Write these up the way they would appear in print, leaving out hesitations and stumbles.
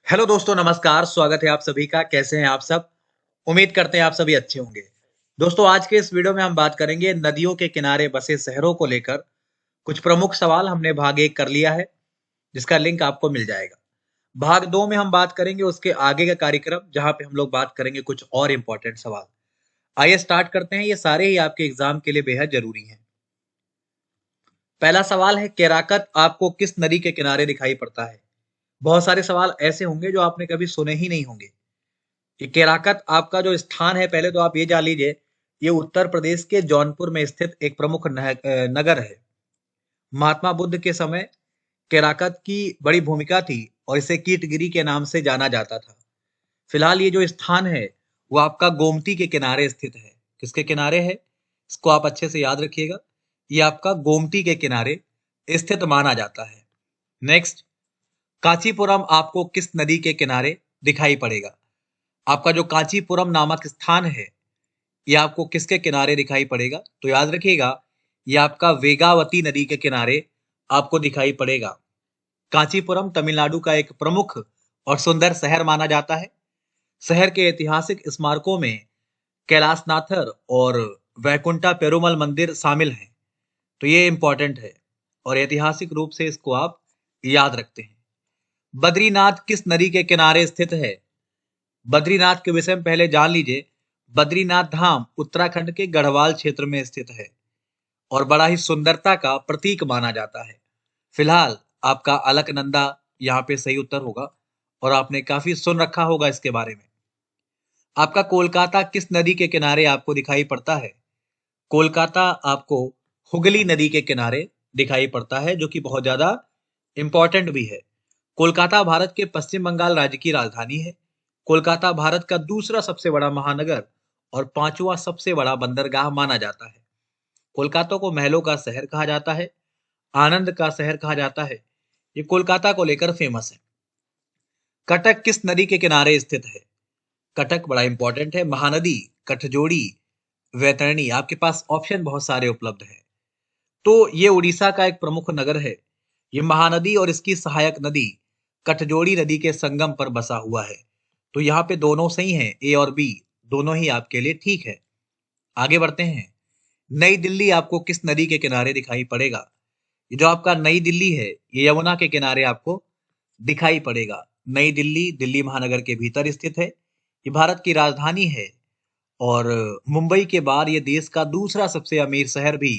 Hello दोस्तों, नमस्कार। स्वागत है आप सभी का। कैसे हैं आप सब? उम्मीद करते हैं आप सभी अच्छे होंगे। दोस्तों, आज के इस वीडियो में हम बात करेंगे नदियों के किनारे बसे शहरों को लेकर कुछ प्रमुख सवाल। हमने भाग 1 कर लिया है, जिसका लिंक आपको मिल जाएगा। भाग 2 में हम बात करेंगे उसके आगे का कार्यक्रम, जहाँ पे हम लोग बात करेंगे कुछ और इम्पोर्टेंट सवाल। आइए स्टार्ट करते हैं। ये सारे ही आपके एग्जाम के लिए बेहद जरूरी हैं। पहला सवाल है, केराकत आपको किस नदी के किनारे दिखाई पड़ता है? बहुत सारे सवाल ऐसे होंगे जो आपने कभी सुने ही नहीं होंगे। ये केराकत आपका जो स्थान है, पहले तो आप ये जान लीजिए, ये उत्तर प्रदेश के जौनपुर में स्थित एक प्रमुख नगर है। महात्मा बुद्ध के समय केराकत की बड़ी भूमिका थी और इसे कीटगिरी के नाम से जाना जाता था। फिलहाल ये जो स्थान है वो आपका गोमती के किनारे स्थित है। किसके किनारे है, इसको आप अच्छे से याद रखिएगा। ये आपका गोमती के किनारे स्थित माना जाता है। नेक्स्ट, कांचीपुरम आपको किस नदी के किनारे दिखाई पड़ेगा? आपका जो कांचीपुरम नामक स्थान है, ये आपको किसके किनारे दिखाई पड़ेगा? तो याद रखिएगा, ये आपका वेगावती नदी के किनारे आपको दिखाई पड़ेगा। कांचीपुरम तमिलनाडु का एक प्रमुख और सुंदर शहर माना जाता है। शहर के ऐतिहासिक स्मारकों में कैलाशनाथर और वैकुंठा पेरुमल मंदिर शामिल हैं। तो ये इंपॉर्टेंट है और ऐतिहासिक रूप से इसको आप याद रखते हैं। बद्रीनाथ किस नदी के किनारे स्थित है? बद्रीनाथ के विषय में पहले जान लीजिए। बद्रीनाथ धाम उत्तराखंड के गढ़वाल क्षेत्र में स्थित है और बड़ा ही सुंदरता का प्रतीक माना जाता है। फिलहाल आपका अलकनंदा यहाँ पे सही उत्तर होगा और आपने काफी सुन रखा होगा इसके बारे में। आपका कोलकाता किस नदी के किनारे आपको दिखाई पड़ता है? कोलकाता आपको हुगली नदी के किनारे दिखाई पड़ता है, जो कि बहुत ज्यादा इंपॉर्टेंट भी है। कोलकाता भारत के पश्चिम बंगाल राज्य की राजधानी है। कोलकाता भारत का दूसरा सबसे बड़ा महानगर और पांचवा सबसे बड़ा बंदरगाह माना जाता है। कोलकाता को महलों का शहर कहा जाता है, आनंद का शहर कहा जाता है। ये कोलकाता को लेकर फेमस है। कटक किस नदी के किनारे स्थित है? कटक बड़ा इंपॉर्टेंट है। महानदी, कठजोड़ी, वैतरणी, आपके पास ऑप्शन बहुत सारे उपलब्ध हैं। तो ये उड़ीसा का एक प्रमुख नगर है। ये महानदी और इसकी सहायक नदी कटजोड़ी नदी के संगम पर बसा हुआ है। तो यहाँ पे दोनों सही हैं, ए और बी दोनों ही आपके लिए ठीक है। आगे बढ़ते हैं। नई दिल्ली आपको किस नदी के किनारे दिखाई पड़ेगा? ये जो आपका नई दिल्ली है, ये यमुना के किनारे आपको दिखाई पड़ेगा। नई दिल्ली दिल्ली महानगर के भीतर स्थित है। ये भारत की राजधानी है और मुंबई के बाद ये देश का दूसरा सबसे अमीर शहर भी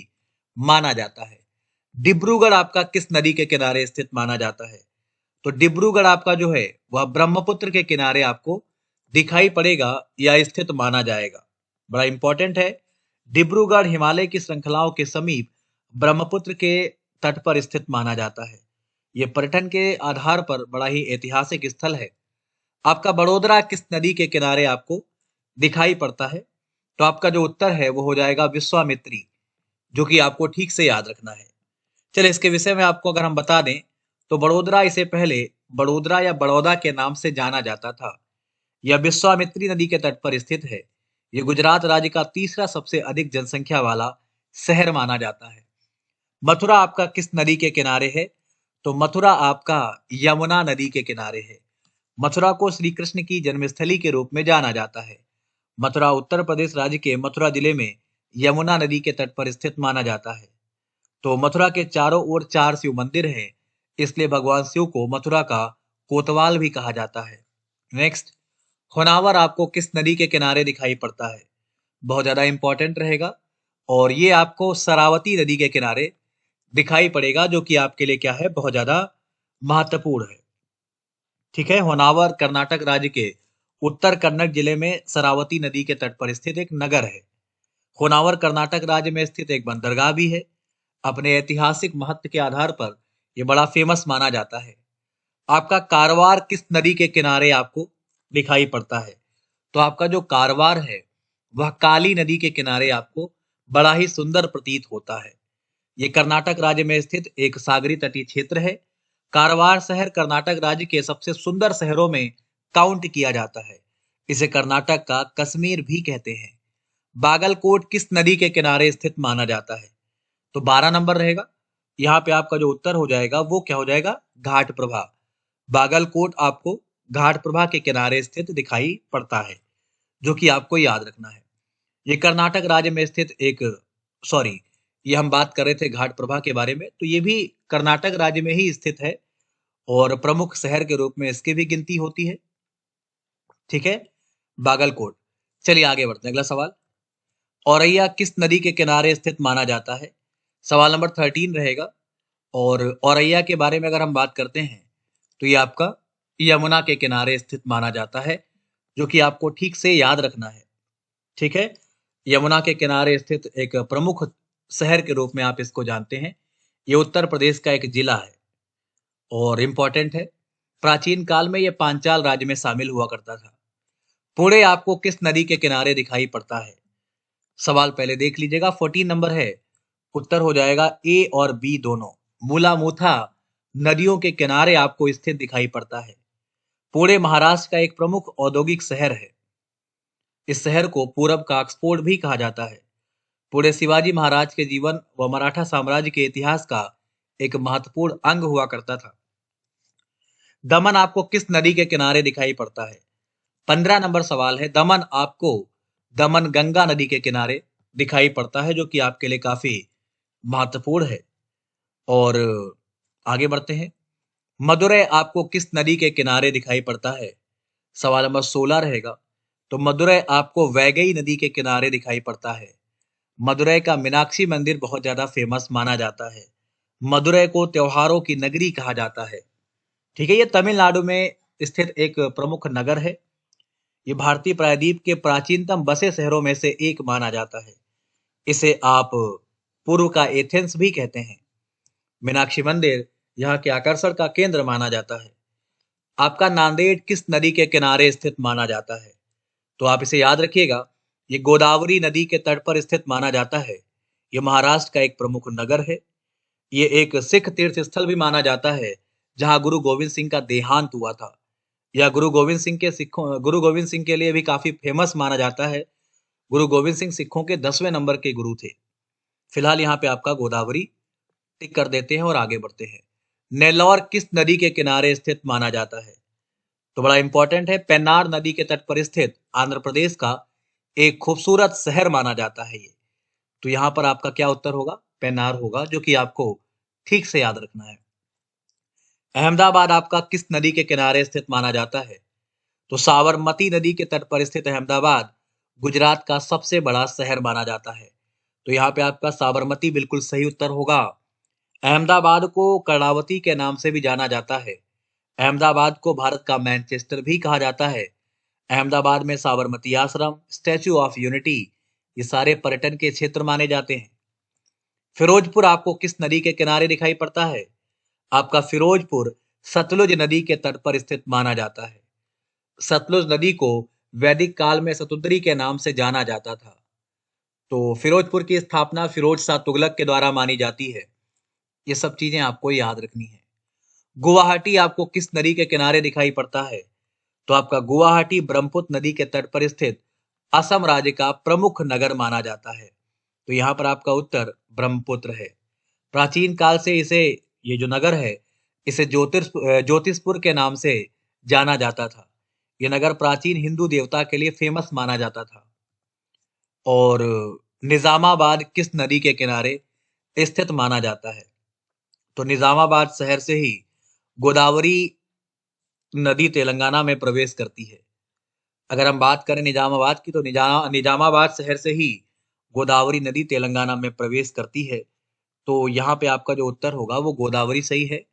माना जाता है। डिब्रूगढ़ आपका किस नदी के किनारे स्थित माना जाता है? तो डिब्रूगढ़ आपका जो है वह ब्रह्मपुत्र के किनारे आपको दिखाई पड़ेगा या स्थित माना जाएगा। बड़ा इंपॉर्टेंट है। डिब्रूगढ़ हिमालय की श्रृंखलाओं के समीप ब्रह्मपुत्र के तट पर स्थित माना जाता है। यह पर्यटन के आधार पर बड़ा ही ऐतिहासिक स्थल है। आपका बड़ोदरा किस नदी के किनारे आपको दिखाई पड़ता है? तो आपका जो उत्तर है वो हो जाएगा विश्वामित्री, जो कि आपको ठीक से याद रखना है। चलिए, इसके विषय में आपको अगर हम बता दें तो बड़ोदरा इसे पहले बड़ोदरा या बड़ौदा के नाम से जाना जाता था। यह विश्वामित्री नदी के तट पर स्थित है। यह गुजरात राज्य का तीसरा सबसे अधिक जनसंख्या वाला शहर माना जाता है। मथुरा आपका किस नदी के किनारे है? तो मथुरा आपका यमुना नदी के किनारे है। मथुरा को श्री कृष्ण की जन्मस्थली के रूप में जाना जाता है। मथुरा उत्तर प्रदेश राज्य के मथुरा जिले में यमुना नदी के तट पर स्थित माना जाता है। तो मथुरा के चारों ओर 4 शिव मंदिर हैं, इसलिए भगवान शिव को मथुरा का कोतवाल भी कहा जाता है। नेक्स्ट, होनावर आपको किस नदी के किनारे दिखाई पड़ता है? बहुत ज्यादा इंपॉर्टेंट रहेगा और ये आपको शरावती नदी के किनारे दिखाई पड़ेगा, जो कि आपके लिए क्या है, बहुत ज्यादा महत्वपूर्ण है। ठीक है, होनावर कर्नाटक राज्य के उत्तर कन्नड़ जिले में शरावती नदी के तट पर स्थित एक नगर है। होनावर कर्नाटक राज्य में स्थित एक बंदरगाह भी है। अपने ऐतिहासिक महत्व के आधार पर यह बड़ा फेमस माना जाता है। आपका कारवार किस नदी के किनारे आपको दिखाई पड़ता है? तो आपका जो कारवार है वह काली नदी के किनारे आपको बड़ा ही सुंदर प्रतीत होता है। ये कर्नाटक राज्य में स्थित एक सागरी तटीय क्षेत्र है। कारवार शहर कर्नाटक राज्य के सबसे सुंदर शहरों में काउंट किया जाता है। इसे कर्नाटक का कश्मीर भी कहते हैं। बागलकोट किस नदी के किनारे स्थित माना जाता है? तो 12 नंबर रहेगा। यहाँ पे आपका जो उत्तर हो जाएगा वो क्या हो जाएगा, घाट प्रभा। बागलकोट आपको घाटप्रभा के किनारे स्थित दिखाई पड़ता है, जो कि आपको याद रखना है। ये कर्नाटक राज्य में स्थित एक सॉरी ये हम बात कर रहे थे घाटप्रभा के बारे में, तो ये भी कर्नाटक राज्य में ही स्थित है और प्रमुख शहर के रूप में इसकी भी गिनती होती है। ठीक है, बागलकोट। चलिए आगे बढ़ते हैं, अगला सवाल। औरैया किस नदी के किनारे स्थित माना जाता है? सवाल नंबर 13 रहेगा। और औरैया के बारे में अगर हम बात करते हैं तो ये आपका यमुना के किनारे स्थित माना जाता है, जो कि आपको ठीक से याद रखना है। ठीक है, यमुना के किनारे स्थित एक प्रमुख शहर के रूप में आप इसको जानते हैं। ये उत्तर प्रदेश का एक जिला है और इम्पोर्टेंट है। प्राचीन काल में ये पांचाल राज्य में शामिल हुआ करता था। पुणे आपको किस नदी के किनारे दिखाई पड़ता है? सवाल पहले देख लीजिएगा। 14 नंबर है, उत्तर हो जाएगा ए और बी दोनों। मूलामूथा नदियों के किनारे आपको स्थित दिखाई पड़ता है। पुणे महाराष्ट्र का एक प्रमुख औद्योगिक शहर है। इस शहर को पूरब का ऑक्सफोर्ड भी कहा जाता है। पुणे शिवाजी महाराज के जीवन व मराठा साम्राज्य के इतिहास का एक महत्वपूर्ण अंग हुआ करता था। दमन आपको किस नदी के किनारे दिखाई पड़ता है? 15 नंबर सवाल है। दमन आपको दमन गंगा नदी के किनारे दिखाई पड़ता है, जो कि आपके लिए काफी महत्वपूर्ण है। और आगे बढ़ते हैं। मदुरै आपको किस नदी के किनारे दिखाई पड़ता है? सवाल नंबर 16 रहेगा। तो मदुरै आपको वैगई नदी के किनारे दिखाई पड़ता है। मदुरै का मीनाक्षी मंदिर बहुत ज्यादा फेमस माना जाता है। मदुरै को त्योहारों की नगरी कहा जाता है। ठीक है, ये तमिलनाडु में स्थित एक प्रमुख नगर है। ये भारतीय प्रायद्वीप के प्राचीनतम बसे शहरों में से एक माना जाता है। इसे आप पूर्व का एथेंस भी कहते हैं। मीनाक्षी मंदिर यहाँ के आकर्षण का केंद्र माना जाता है। आपका नांदेड़ किस नदी के किनारे स्थित माना जाता है? तो आप इसे याद रखिएगा। ये गोदावरी नदी के तट पर स्थित माना जाता है। ये महाराष्ट्र का एक प्रमुख नगर है। ये एक सिख तीर्थ स्थल भी माना जाता है, जहां गुरु गोविंद सिंह का देहांत हुआ था। यह गुरु गोविंद सिंह के लिए भी काफी फेमस माना जाता है। गुरु गोविंद सिंह सिखों के 10वें नंबर के गुरु थे। फिलहाल यहाँ पे आपका गोदावरी टिक कर देते हैं और आगे बढ़ते हैं। नेल्लौर किस नदी के किनारे स्थित माना जाता है? तो बड़ा इंपॉर्टेंट है। पेन्नार नदी के तट पर स्थित आंध्र प्रदेश का एक खूबसूरत शहर माना जाता है ये। तो यहाँ पर आपका क्या उत्तर होगा? पेन्नार होगा, जो कि आपको ठीक से याद रखना है। अहमदाबाद आपका किस नदी के किनारे स्थित माना जाता है? तो साबरमती नदी के तट पर स्थित अहमदाबाद गुजरात का सबसे बड़ा शहर माना जाता है। तो यहाँ पे आपका साबरमती बिल्कुल सही उत्तर होगा। अहमदाबाद को कर्णावती के नाम से भी जाना जाता है। अहमदाबाद को भारत का मैनचेस्टर भी कहा जाता है। अहमदाबाद में साबरमती आश्रम, स्टैच्यू ऑफ यूनिटी, ये सारे पर्यटन के क्षेत्र माने जाते हैं। फिरोजपुर आपको किस नदी के किनारे दिखाई पड़ता है? आपका फिरोजपुर सतलुज नदी के तट पर स्थित माना जाता है। सतलुज नदी को वैदिक काल में सतुद्री के नाम से जाना जाता था। तो फिरोजपुर की स्थापना फिरोज शाह तुगलक के द्वारा मानी जाती है। ये सब चीजें आपको याद रखनी है। गुवाहाटी आपको किस नदी के किनारे दिखाई पड़ता है? तो आपका गुवाहाटी ब्रह्मपुत्र नदी के तट पर स्थित असम राज्य का प्रमुख नगर माना जाता है। तो यहाँ पर आपका उत्तर ब्रह्मपुत्र है। प्राचीन काल से इसे ये जो नगर है इसे ज्योतिषपुर के नाम से जाना जाता था। ये नगर प्राचीन हिंदू देवता के लिए फेमस माना जाता था। और निजामाबाद किस नदी के किनारे स्थित माना जाता है? तो निजामाबाद शहर से ही गोदावरी नदी तेलंगाना में प्रवेश करती है। अगर हम बात करें निजामाबाद की, तो निजामाबाद शहर से ही गोदावरी नदी तेलंगाना में प्रवेश करती है। तो यहाँ पे आपका जो उत्तर होगा वो गोदावरी सही है।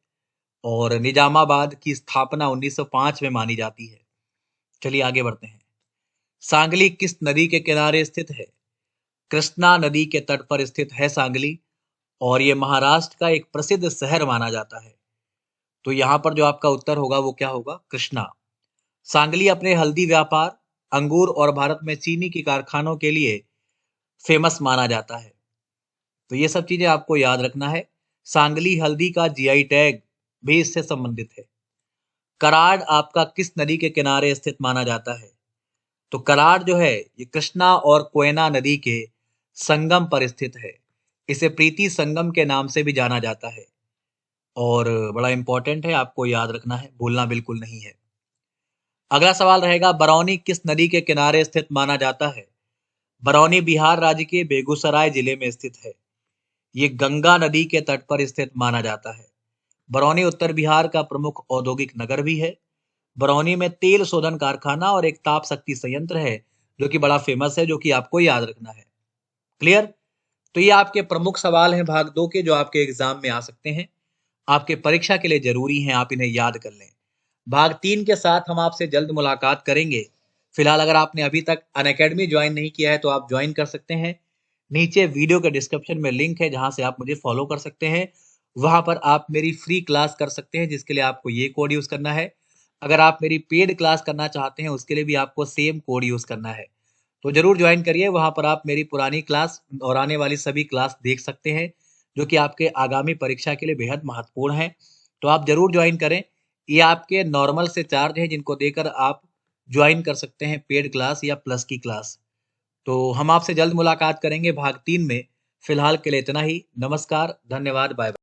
और निजामाबाद की स्थापना 1905 में मानी जाती है। चलिए आगे बढ़ते हैं। सांगली किस नदी के किनारे स्थित है? कृष्णा नदी के तट पर स्थित है सांगली, और ये महाराष्ट्र का एक प्रसिद्ध शहर माना जाता है। तो यहाँ पर जो आपका उत्तर होगा वो क्या होगा? कृष्णा। सांगली अपने हल्दी व्यापार, अंगूर और भारत में चीनी की कारखानों के लिए फेमस माना जाता है। तो ये सब चीजें आपको याद रखना है। सांगली हल्दी का जीआई टैग भी इससे संबंधित है। कराड़ आपका किस नदी के किनारे स्थित माना जाता है? तो कराड़ जो है ये कृष्णा और कोयना नदी के संगम पर स्थित है। इसे प्रीति संगम के नाम से भी जाना जाता है। और बड़ा इंपॉर्टेंट है, आपको याद रखना है, भूलना बिल्कुल नहीं है। अगला सवाल रहेगा, बरौनी किस नदी के किनारे स्थित माना जाता है? बरौनी बिहार राज्य के बेगूसराय जिले में स्थित है। ये गंगा नदी के तट पर स्थित माना जाता है। बरौनी उत्तर बिहार का प्रमुख औद्योगिक नगर भी है। बरौनी में तेल शोधन कारखाना और एक ताप शक्ति संयंत्र है, जो कि बड़ा फेमस है, जो कि आपको याद रखना है। क्लियर? तो ये आपके प्रमुख सवाल हैं भाग 2 के, जो आपके एग्जाम में आ सकते हैं, आपके परीक्षा के लिए जरूरी हैं, आप इन्हें याद कर लें। भाग 3 के साथ हम आपसे जल्द मुलाकात करेंगे। फिलहाल अगर आपने अभी तक अनअकैडमी ज्वाइन नहीं किया है तो आप ज्वाइन कर सकते हैं। नीचे वीडियो के डिस्क्रिप्शन में लिंक है, जहां से आप मुझे फॉलो कर सकते हैं। वहां पर आप मेरी फ्री क्लास कर सकते हैं, जिसके लिए आपको ये कोड यूज करना है। अगर आप मेरी पेड क्लास करना चाहते हैं, उसके लिए भी आपको सेम कोड यूज करना है। तो जरूर ज्वाइन करिए। वहां पर आप मेरी पुरानी क्लास और आने वाली सभी क्लास देख सकते हैं, जो कि आपके आगामी परीक्षा के लिए बेहद महत्वपूर्ण है। तो आप जरूर ज्वाइन करें। ये आपके नॉर्मल से चार्ज है, जिनको देकर आप ज्वाइन कर सकते हैं पेड क्लास या प्लस की क्लास। तो हम आपसे जल्द मुलाकात करेंगे भाग 3 में। फिलहाल के लिए इतना ही। नमस्कार, धन्यवाद, बाय बाय।